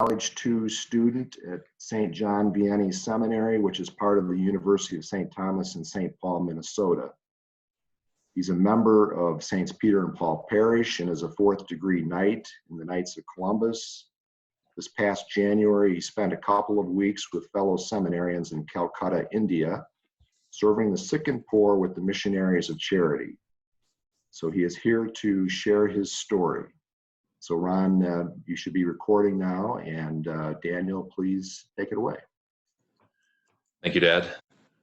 College 2 student at Saint John Vianney Seminary, which is part of the University of St. Thomas in St. Paul, Minnesota. He's a member of Saints Peter and Paul Parish and is a 4th degree knight in the Knights of Columbus. This past January, he spent a couple of weeks with fellow seminarians in Calcutta, India, serving the sick and poor with the Missionaries of Charity. So he is here to share his story. So Ron, you should be recording now, and Daniel, please take it away. Thank you, Dad.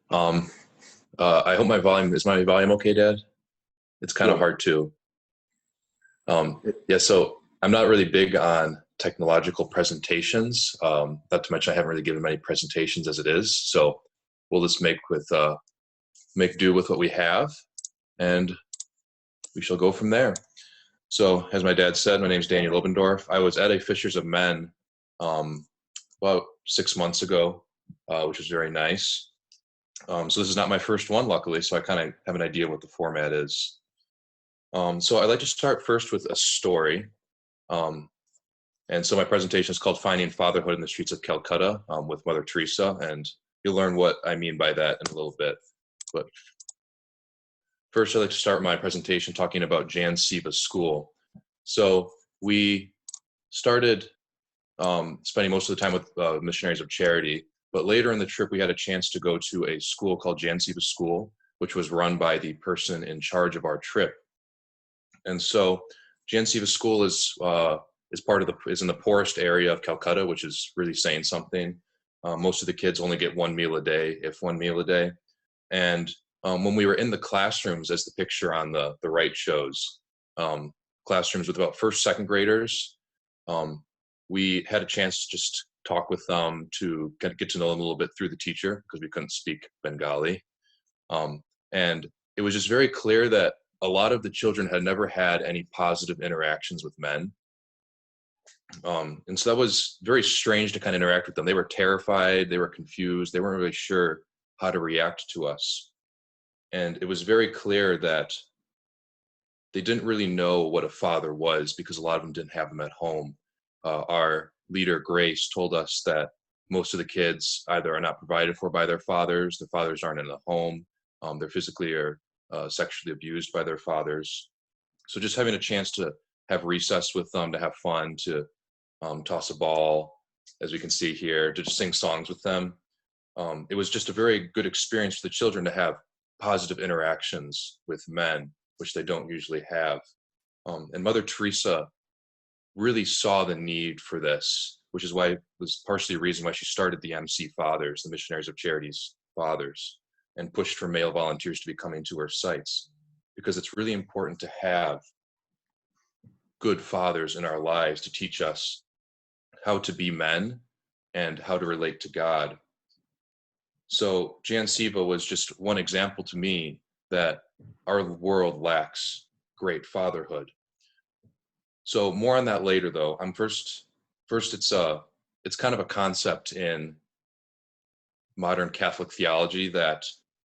I hope my volume okay, Dad? It's kind of hard to. Yeah, so I'm not really big on technological presentations. Not to mention I haven't really given many presentations as it is. So we'll just make do with what we have, and we shall go from there. So, as my dad said, my name is Daniel Obendorf. I was at a Fishers of Men about 6 months ago, which was very nice. So this is not my first one, luckily, so I kind of have an idea what the format is. So I'd like to start first with a story. And so my presentation is called Finding Fatherhood in the Streets of Calcutta with Mother Teresa, and you'll learn what I mean by that in a little bit. But first, I'd like to start my presentation talking about Jan Seva School. So we started spending most of the time with Missionaries of Charity, but later in the trip, we had a chance to go to a school called Jan Seva School, which was run by the person in charge of our trip. And so Jan Seva School is in the poorest area of Calcutta, which is really saying something. Most of the kids only get one meal a day, if one meal a day. And when we were in the classrooms, as the picture on the right shows, classrooms with about first, second graders, we had a chance to just talk with them to get to know them a little bit through the teacher because we couldn't speak Bengali. And it was just very clear that a lot of the children had never had any positive interactions with men. And so that was very strange to kind of interact with them. They were terrified, they were confused, they weren't really sure how to react to us. And it was very clear that they didn't really know what a father was because a lot of them didn't have them at home. Our leader, Grace, told us that most of the kids either are not provided for by their fathers aren't in the home, they're physically or sexually abused by their fathers. So just having a chance to have recess with them, to have fun, to toss a ball, as we can see here, to just sing songs with them. It was just a very good experience for the children to have positive interactions with men, which they don't usually have. And Mother Teresa really saw the need for this, which is why it was partially the reason why she started the MC Fathers, the Missionaries of Charity's Fathers, and pushed for male volunteers to be coming to her sites, because it's really important to have good fathers in our lives to teach us how to be men and how to relate to God. So Jan Seva was just one example to me that our world lacks great fatherhood. So more on that later, though. First it's kind of a concept in modern Catholic theology that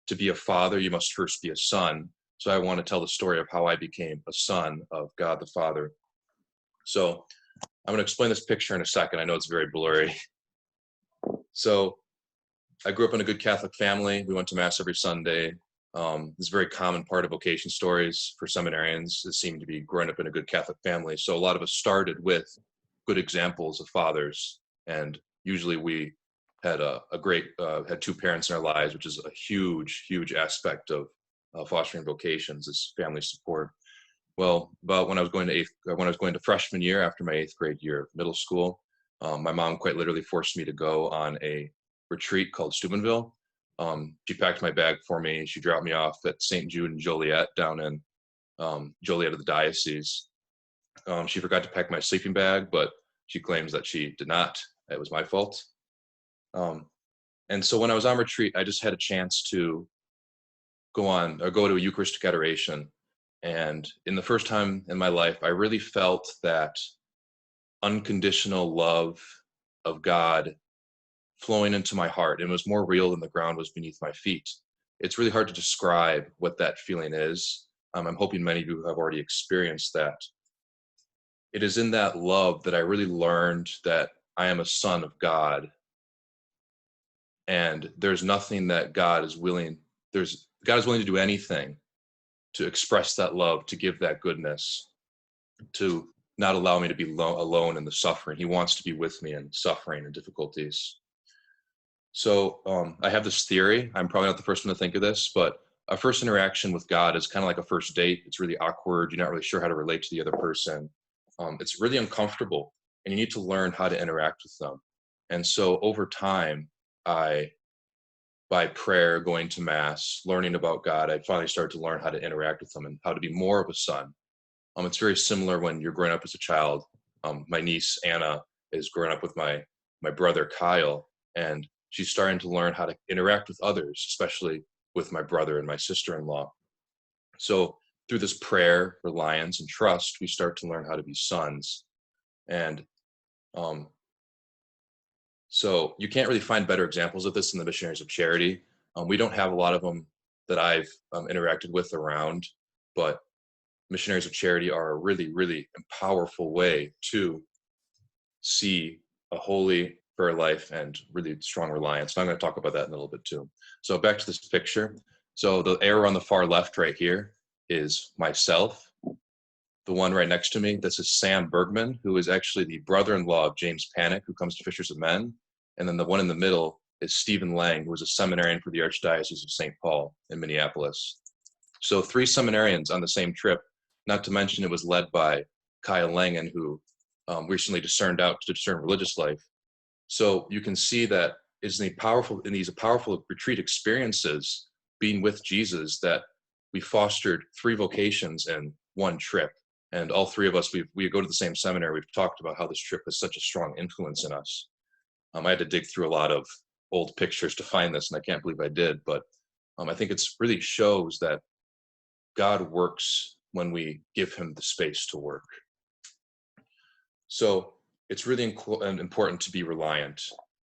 to be a father, you must first be a son. So I want to tell the story of how I became a son of God the Father. So I'm going to explain this picture in a second. I know it's very blurry. So I grew up in a good Catholic family. We went to Mass every Sunday. It's a very common part of vocation stories for seminarians. It seemed to be growing up in a good Catholic family. So a lot of us started with good examples of fathers. And usually we had had two parents in our lives, which is a huge, huge aspect of fostering vocations, is family support. Well, about when I was going to freshman year after my 8th grade year of middle school, my mom quite literally forced me to go on a retreat called Steubenville. She packed my bag for me. She dropped me off at St. Jude and Joliet down in Joliet of the diocese. She forgot to pack my sleeping bag, but she claims that she did not. It was my fault. And so when I was on retreat, I just had a chance to go to a Eucharistic adoration. And in the first time in my life, I really felt that unconditional love of God flowing into my heart. It was more real than the ground was beneath my feet. It's really hard to describe what that feeling is. I'm hoping many of you have already experienced that. It is in that love that I really learned that I am a son of God. And there's nothing that God is willing to do anything to express that love, to give that goodness, to not allow me to be alone in the suffering. He wants to be with me in suffering and difficulties. So I have this theory. I'm probably not the first one to think of this, but a first interaction with God is kind of like a first date. It's really awkward. You're not really sure how to relate to the other person. It's really uncomfortable, and you need to learn how to interact with them. And so over time, by prayer, going to Mass, learning about God, I finally started to learn how to interact with them and how to be more of a son. It's very similar when you're growing up as a child. My niece, Anna, is growing up with my brother, Kyle, and she's starting to learn how to interact with others, especially with my brother and my sister-in-law. So through this prayer, reliance, and trust, we start to learn how to be sons. And so you can't really find better examples of this in the Missionaries of Charity. We don't have a lot of them that I've interacted with around, but Missionaries of Charity are a really, really powerful way to see a holy prayer life and really strong reliance. And I'm going to talk about that in a little bit too. So back to this picture. So the arrow on the far left right here is myself. The one right next to me, this is Sam Bergman, who is actually the brother-in-law of James Panic, who comes to Fishers of Men. And then the one in the middle is Stephen Lang, who was a seminarian for the Archdiocese of St. Paul in Minneapolis. So 3 seminarians on the same trip, not to mention it was led by Kyle Langen, who recently discerned religious life. So you can see that in these powerful retreat experiences, being with Jesus, that we fostered 3 vocations in one trip. And all 3 of us, we go to the same seminary. We've talked about how this trip has such a strong influence in us. I had to dig through a lot of old pictures to find this, and I can't believe I did. But I think it's really shows that God works when we give him the space to work. So it's really important to be reliant.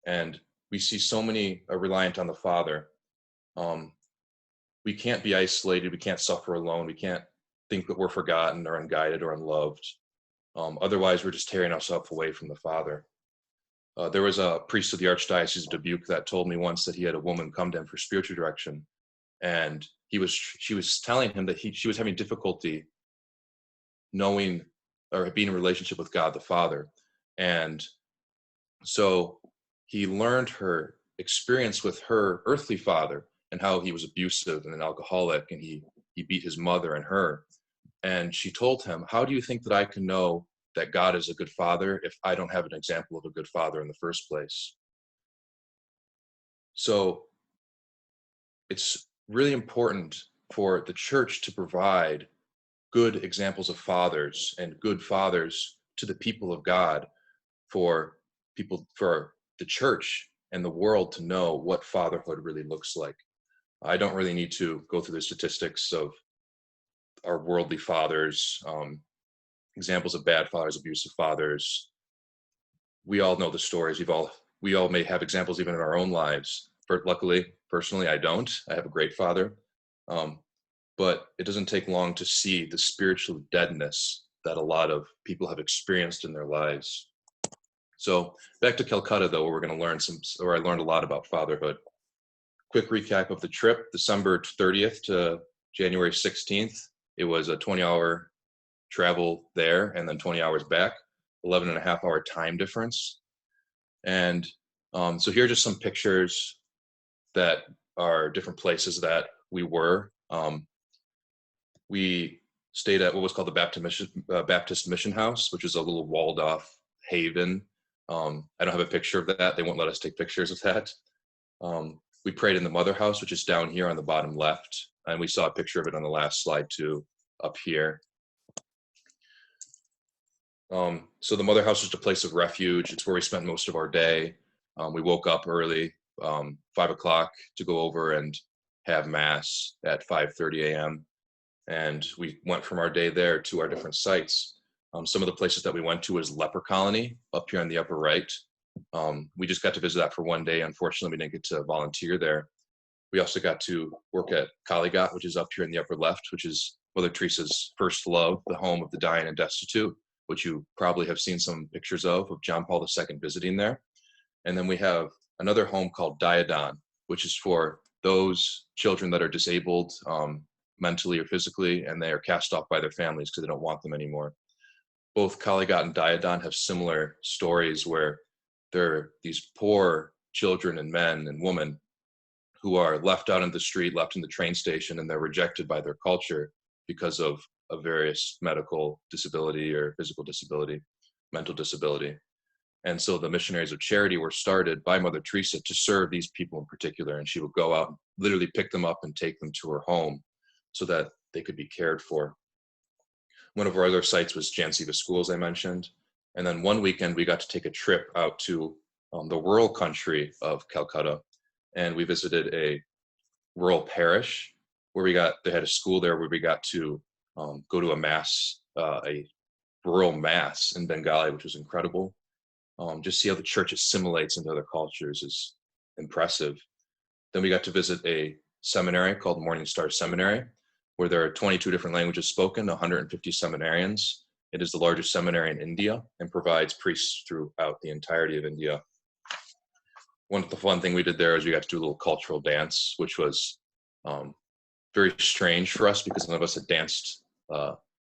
And we see so many reliant on the Father. We can't be isolated. We can't suffer alone. We can't think that we're forgotten or unguided or unloved. Otherwise, we're just tearing ourselves away from the Father. There was a priest of the Archdiocese of Dubuque that told me once that he had a woman come to him for spiritual direction. And she was telling him that she was having difficulty knowing or being in a relationship with God the Father. And so he learned her experience with her earthly father and how he was abusive and an alcoholic, and he beat his mother and her. And she told him, how do you think that I can know that God is a good father if I don't have an example of a good father in the first place? So it's really important for the church to provide good examples of fathers and good fathers to the people of God, for the church and the world to know what fatherhood really looks like. I don't really need to go through the statistics of our worldly fathers, examples of bad fathers, abusive fathers. We all know the stories. We all may have examples even in our own lives. Luckily, personally, I don't. I have a great father. But it doesn't take long to see the spiritual deadness that a lot of people have experienced in their lives. So back to Calcutta, though, where we're going to learn I learned a lot about fatherhood. Quick recap of the trip: December 30th to January 16th. It was a 20-hour travel there and then 20 hours back, 11.5-hour time difference. And so here are just some pictures that are different places that we were. We stayed at what was called the Baptist Mission House, which is a little walled-off haven. I don't have a picture of that. They won't let us take pictures of that. We prayed in the Mother House, which is down here on the bottom left. And we saw a picture of it on the last slide too, up here. So the Mother House is a place of refuge. It's where we spent most of our day. We woke up early, 5 o'clock, to go over and have Mass at 5:30 a.m. And we went from our day there to our different sites. Some of the places that we went to was Leper Colony up here on the upper right. We just got to visit that for one day. Unfortunately, we didn't get to volunteer there. We also got to work at Kalighat, which is up here in the upper left, which is Mother Teresa's first love, the home of the dying and destitute, which you probably have seen some pictures of John Paul II visiting there. And then we have another home called Daya Dan, which is for those children that are disabled mentally or physically, and they are cast off by their families because they don't want them anymore. Both Kalighat and Daya Dan have similar stories where they're these poor children and men and women who are left out in the street, left in the train station, and they're rejected by their culture because of a various medical disability or physical disability, mental disability. And so the Missionaries of Charity were started by Mother Teresa to serve these people in particular. And she would go out and literally pick them up and take them to her home so that they could be cared for. One of our other sites was Jan Seva Schools, I mentioned. And then one weekend, we got to take a trip out to the rural country of Calcutta. And we visited a rural parish where they had a school there where we got to go to a mass, a rural mass in Bengali, which was incredible. Just see how the church assimilates into other cultures is impressive. Then we got to visit a seminary called Morning Star Seminary, where there are 22 different languages spoken, 150 seminarians. It is the largest seminary in India and provides priests throughout the entirety of India. One of the fun thing we did there is we got to do a little cultural dance, which was very strange for us because none of us had danced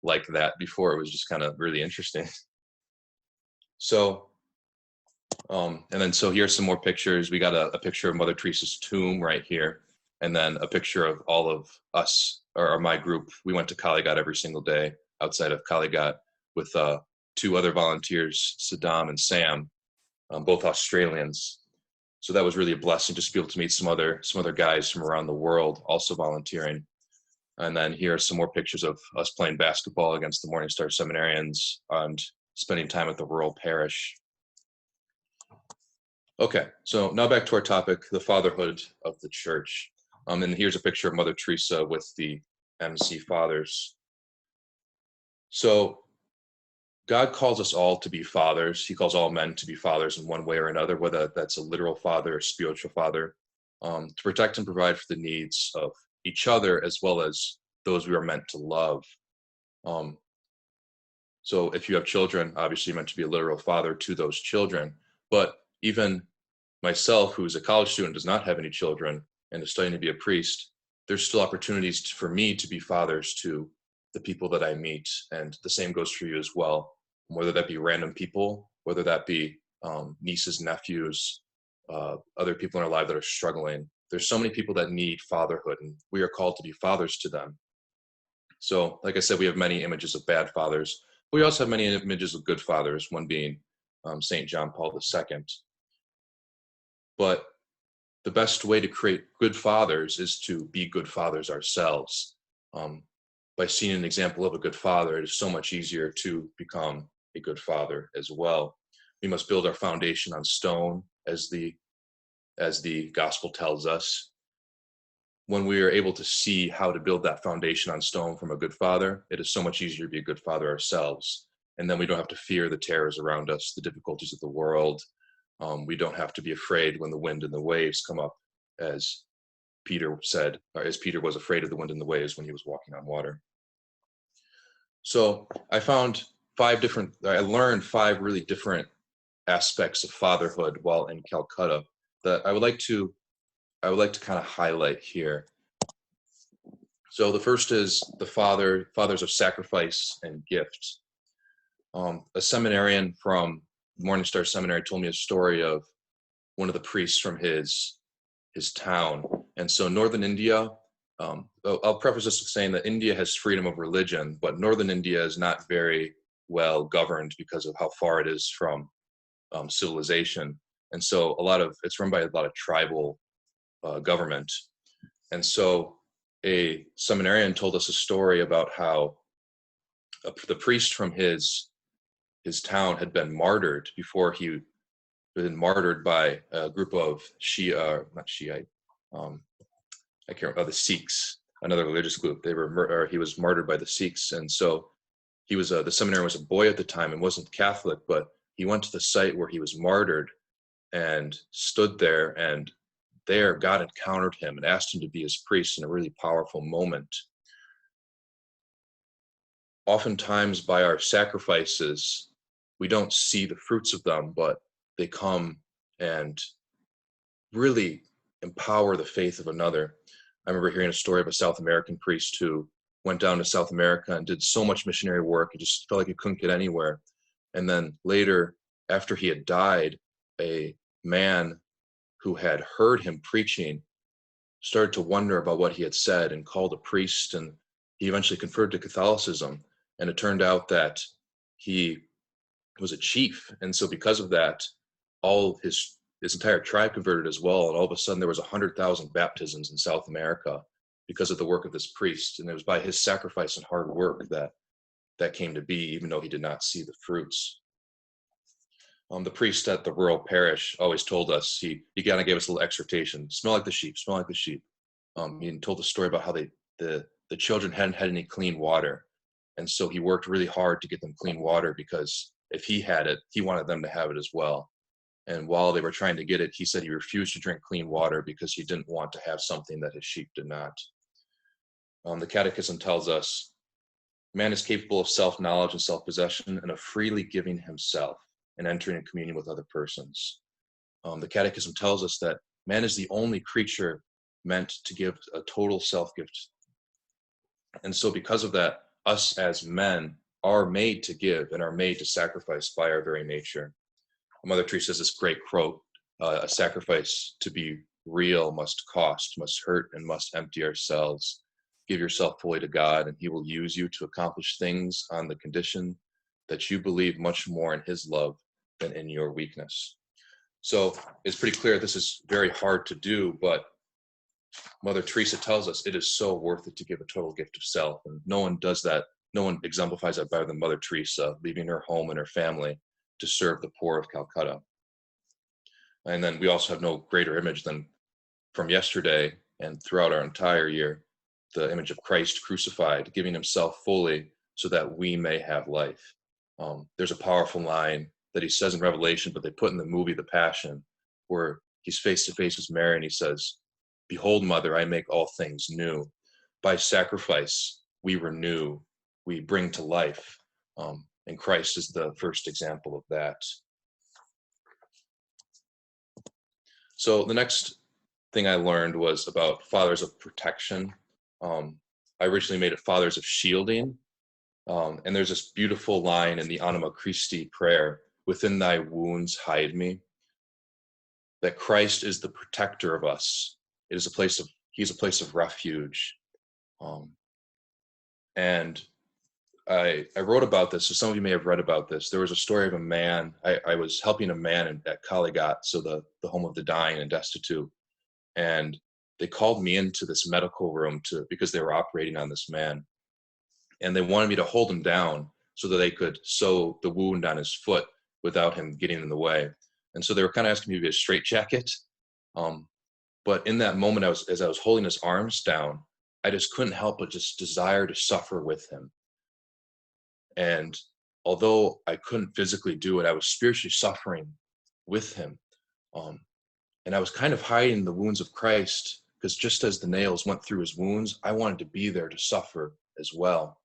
like that before. It was just kind of really interesting. So, so here's some more pictures. We got a picture of Mother Teresa's tomb right here, and then a picture of all of us, or my group. We went to Kalighat every single day outside of Kalighat with two other volunteers, Saddam and Sam, both Australians. So that was really a blessing just to be able to meet some other guys from around the world also volunteering. And then here are some more pictures of us playing basketball against the Morning Star Seminarians and spending time at the rural parish. Okay, so now back to our topic, the fatherhood of the church. And here's a picture of Mother Teresa with the MC Fathers. So God calls us all to be fathers. He calls all men to be fathers in one way or another, whether that's a literal father or spiritual father, to protect and provide for the needs of each other as well as those we are meant to love. So if you have children, obviously you're meant to be a literal father to those children. But even myself, who's a college student, does not have any children and is studying to be a priest, there's still opportunities for me to be fathers to the people that I meet. And the same goes for you as well, whether that be random people, whether that be nieces, nephews, other people in our life that are struggling. There's so many people that need fatherhood, and we are called to be fathers to them. So, like I said, we have many images of bad fathers. We also have many images of good fathers, one being Saint John Paul II. But the best way to create good fathers is to be good fathers ourselves. By seeing an example of a good father, it is so much easier to become a good father as well. We must build our foundation on stone, as the gospel tells us. When we are able to see how to build that foundation on stone from a good father, it is so much easier to be a good father ourselves. And then we don't have to fear the terrors around us, the difficulties of the world. We don't have to be afraid when the wind and the waves come up, as Peter said, or as Peter was afraid of the wind and the waves when he was walking on water. So I learned 5 really different aspects of fatherhood while in Calcutta that I would like to kind of highlight here. So the first is the fathers of sacrifice and gift. A seminarian from Morning Star Seminary told me a story of one of the priests from his town. And so Northern India, I'll preface this with saying that India has freedom of religion, but Northern India is not very well governed because of how far it is from civilization. And so it's run by a lot of tribal government. And so a seminarian told us a story about how the priest from his town had been martyred before he had been martyred by a group of not Shiite, I can't remember, the Sikhs, another religious group. He was martyred by the Sikhs. And so he was, the seminarian was a boy at the time and wasn't Catholic, but he went to the site where he was martyred and stood there, and there God encountered him and asked him to be his priest in a really powerful moment. oftentimes by our sacrifices, we don't see the fruits of them, but they come and really empower the faith of another. I remember hearing a story of a South American priest who went down to South America and did so much missionary work. He just felt like he couldn't get anywhere. And then later, after he had died, a man who had heard him preaching started to wonder about what he had said and called a priest, and he eventually converted to Catholicism. And it turned out that he was a chief, and so because of that, all his entire tribe converted as well. And all of a sudden, there was 100,000 baptisms in South America because of the work of this priest. And it was by his sacrifice and hard work that came to be, even though he did not see the fruits. The priest at the rural parish always told us, he kind of gave us a little exhortation: smell like the sheep, smell like the sheep. He told a story about how the children hadn't had any clean water. And so he worked really hard to get them clean water, because if he had it, he wanted them to have it as well. And while they were trying to get it, he said he refused to drink clean water because he didn't want to have something that his sheep did not. The Catechism tells us, man is capable of self-knowledge and self-possession and of freely giving himself and entering in communion with other persons. The Catechism tells us that man is the only creature meant to give a total self-gift. And so because of that, us as men are made to give and are made to sacrifice by our very nature. Mother Teresa says this great quote, a sacrifice to be real must cost, must hurt, and must empty ourselves. Give yourself fully to God, and he will use you to accomplish things on the condition that you believe much more in his love than in your weakness. So it's pretty clear this is very hard to do, but Mother Teresa tells us it is so worth it to give a total gift of self. And no one does that. No one exemplifies that better than Mother Teresa, leaving her home and her family to serve the poor of Calcutta. And then we also have no greater image than from yesterday and throughout our entire year, the image of Christ crucified, giving himself fully so that we may have life. There's a powerful line that he says in Revelation, but they put in the movie The Passion, where he's face to face with Mary and he says, "Behold, Mother, I make all things new. By sacrifice, we renew, we bring to life." And Christ is the first example of that. So the next thing I learned was about fathers of protection. I originally made it fathers of shielding. And there's this beautiful line in the Anima Christi prayer, "Within thy wounds hide me," that Christ is the protector of us. He's a place of refuge. And I wrote about this, so some of you may have read about this. There was a story of a man. I was helping a man at Kalighat, so the home of the dying and destitute. And they called me into this medical room because they were operating on this man. And they wanted me to hold him down so that they could sew the wound on his foot without him getting in the way. And so they were kind of asking me to be a straitjacket. But in that moment, as I was holding his arms down, I just couldn't help but just desire to suffer with him. And although I couldn't physically do it, I was spiritually suffering with him. And I was kind of hiding the wounds of Christ, because just as the nails went through his wounds, I wanted to be there to suffer as well.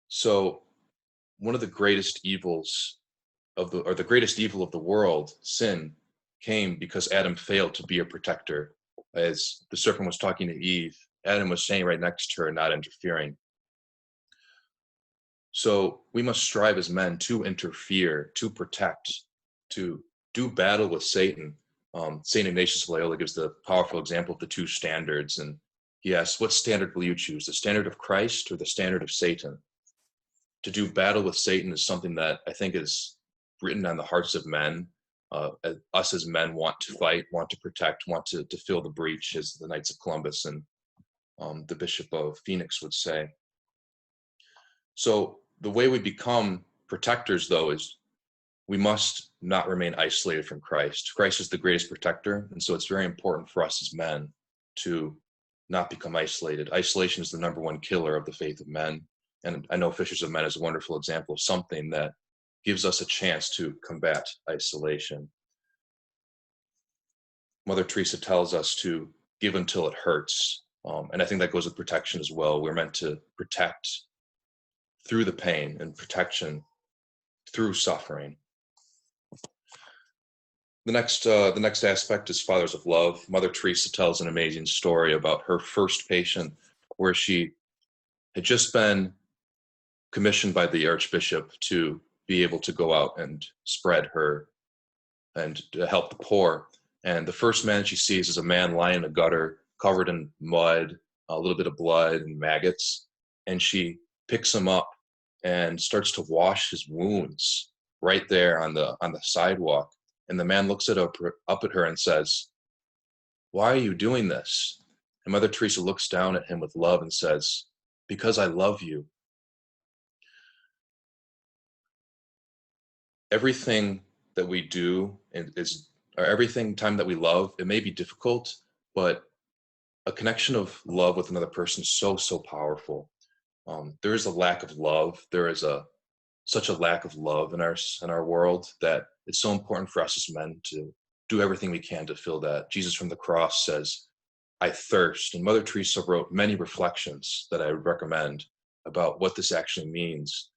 So one of the greatest evils the greatest evil of the world, sin, came because Adam failed to be a protector. As the serpent was talking to Eve, Adam was staying right next to her, not interfering. So we must strive as men to interfere, to protect, to do battle with Satan. St. Ignatius of Loyola gives the powerful example of the two standards. And he asks, what standard will you choose, the standard of Christ or the standard of Satan? To do battle with Satan is something that I think is written on the hearts of men. Us as men want to fight, want to protect, want to fill the breach, as the Knights of Columbus and the Bishop of Phoenix would say. So the way we become protectors, though, is we must not remain isolated from Christ. Christ is the greatest protector, and so it's very important for us as men to not become isolated. Isolation is the number one killer of the faith of men. And I know Fishers of Men is a wonderful example of something that gives us a chance to combat isolation. Mother Teresa tells us to give until it hurts. And I think that goes with protection as well. We're meant to protect through the pain and protection through suffering. The next aspect is fathers of love. Mother Teresa tells an amazing story about her first patient, where she had just been commissioned by the Archbishop to be able to go out and spread her and to help the poor. And the first man she sees is a man lying in a gutter, covered in mud, a little bit of blood and maggots. And she picks him up and starts to wash his wounds right there on the sidewalk. And the man looks up at her and says, "Why are you doing this?" And Mother Teresa looks down at him with love and says, "Because I love you." Everything that we do or everything time that we love, it may be difficult, but a connection of love with another person is so powerful. There is a lack of love. There is such a lack of love in our world that it's so important for us as men to do everything we can to fill that. Jesus from the cross says, "I thirst." And Mother Teresa wrote many reflections that I would recommend about what this actually means.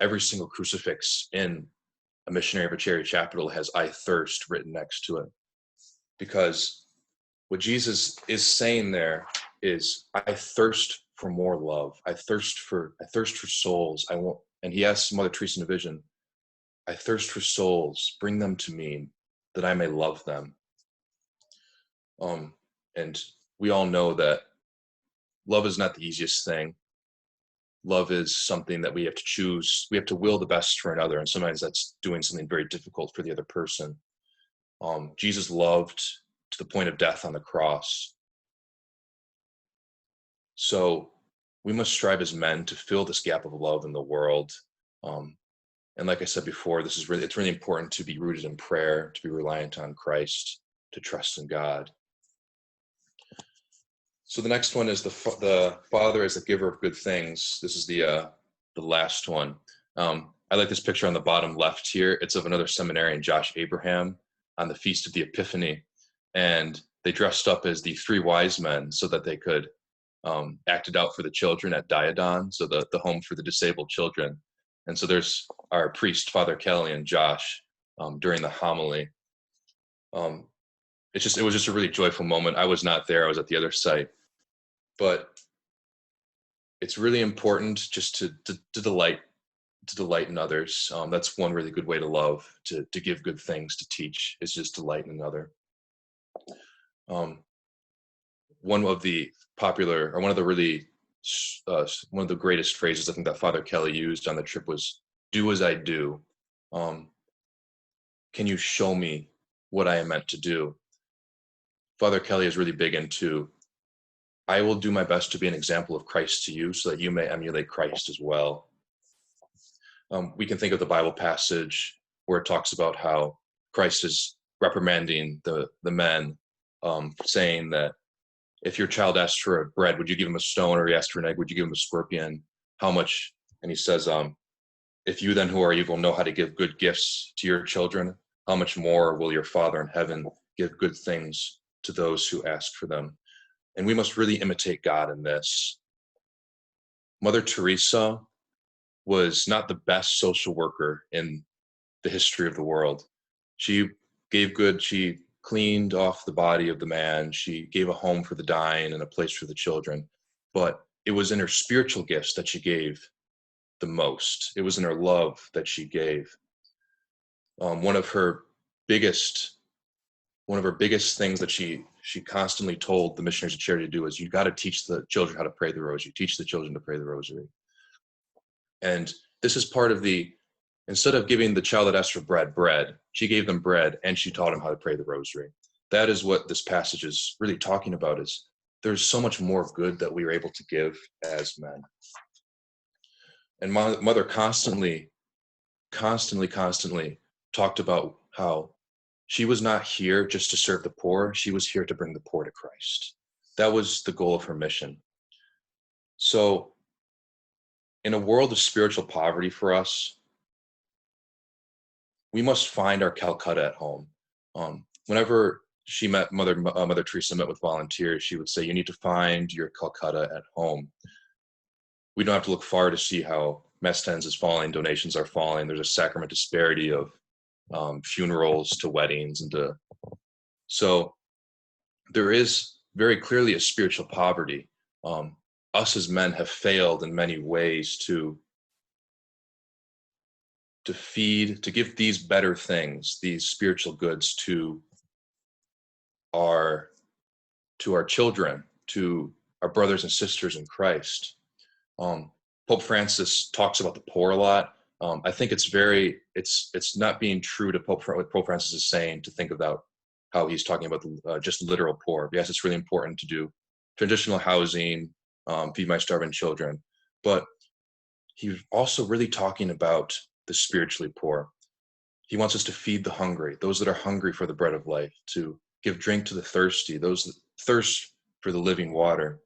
Every single crucifix in a Missionary of Charity chapel has "I thirst" written next to it. Because what Jesus is saying there is, I thirst for more love. I thirst for souls. And he asks Mother Teresa in a vision, "I thirst for souls. Bring them to me that I may love them." And we all know that love is not the easiest thing. Love is something that we have to choose. We have to will the best for another. And sometimes that's doing something very difficult for the other person. Jesus loved to the point of death on the cross. So we must strive as men to fill this gap of love in the world. And like I said before, it's really important to be rooted in prayer, to be reliant on Christ, to trust in God. So the next one is the Father as the giver of good things. This is the last one. I like this picture on the bottom left here. It's of another seminarian, Josh Abraham, on the Feast of the Epiphany. And they dressed up as the three wise men so that they could act it out for the children at Daya Dan, so the home for the disabled children. And so there's our priest, Father Kelly, and Josh during the homily. It was just a really joyful moment. I was not there. I was at the other site. But it's really important just to delight in others. That's one really good way to love, to give good things, to teach, is just delight in another. One of the greatest phrases I think that Father Kelly used on the trip was, "Do as I do." Can you show me what I am meant to do? Father Kelly is really big into, I will do my best to be an example of Christ to you so that you may emulate Christ as well. We can think of the Bible passage where it talks about how Christ is reprimanding the men, saying that if your child asks for bread, would you give him a stone? Or he asks for an egg, would you give him a scorpion? How much? And he says, if you then who are evil know how to give good gifts to your children, how much more will your Father in heaven give good things to those who ask for them? And we must really imitate God in this. Mother Teresa was not the best social worker in the history of the world. She cleaned off the body of the man. She gave a home for the dying and a place for the children. But it was in her spiritual gifts that she gave the most. It was in her love that she gave. One of her biggest things that she constantly told the Missionaries of Charity to do is, you got to teach the children how to pray the rosary. Teach the children to pray the rosary. And this is part of instead of giving the child that asked for bread, she gave them bread and she taught them how to pray the rosary. That is what this passage is really talking about, is there's so much more good that we are able to give as men. And Mother constantly talked about how she was not here just to serve the poor. She was here to bring the poor to Christ. That was the goal of her mission. So in a world of spiritual poverty for us, we must find our Calcutta at home. Whenever she met Mother Teresa met with volunteers, she would say, you need to find your Calcutta at home. We don't have to look far to see how mess tens is falling, donations are falling. There's a sacrament disparity of funerals to weddings, and so there is very clearly a spiritual poverty. Us as men have failed in many ways to feed, to give these better things, these spiritual goods to our children, to our brothers and sisters in Christ. Pope Francis talks about the poor a lot. I think it's not being true to what Pope Francis is saying to think about how he's talking about the just literal poor. Yes, it's really important to do traditional housing, feed my starving children, but he's also really talking about the spiritually poor. He wants us to feed the hungry, those that are hungry for the bread of life, to give drink to the thirsty, those that thirst for the living water,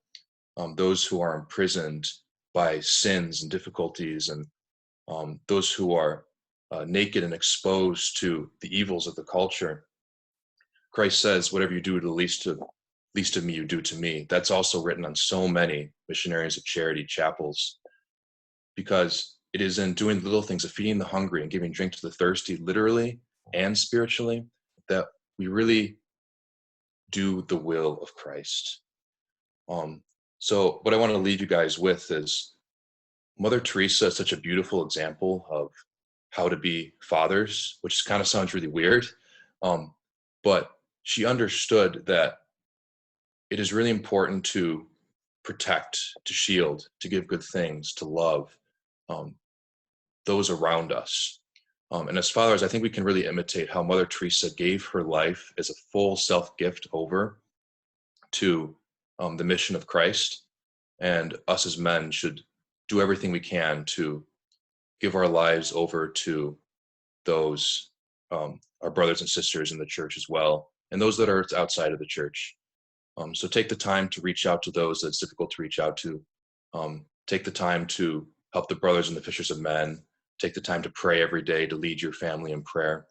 those who are imprisoned by sins and difficulties, and those who are naked and exposed to the evils of the culture. Christ says, whatever you do to the least of me, you do to me. That's also written on so many Missionaries of Charity chapels, because it is in doing the little things of feeding the hungry and giving drink to the thirsty, literally and spiritually, that we really do the will of Christ. So what I want to leave you guys with is Mother Teresa is such a beautiful example of how to be fathers, which kind of sounds really weird. But she understood that it is really important to protect, to shield, to give good things, to love those around us. And as fathers, I think we can really imitate how Mother Teresa gave her life as a full self-gift over to the mission of Christ. And us as men should do everything we can to give our lives over to those, our brothers and sisters in the church as well, and those that are outside of the church. So take the time to reach out to those that it's difficult to reach out to. Take the time to help the brothers and the fishers of men. Take the time to pray every day, to lead your family in prayer.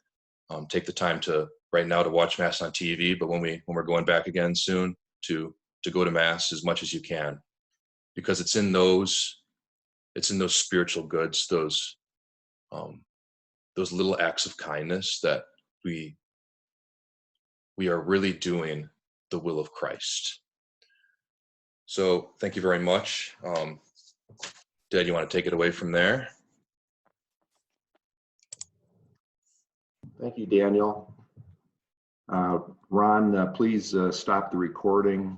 Take the time to, right now, to watch Mass on TV, but when we're going back again soon, to go to Mass as much as you can, because it's in those spiritual goods, those little acts of kindness, that we are really doing the will of Christ. So thank you very much. Dad, you want to take it away from there? Thank you, Daniel. Ron, please stop the recording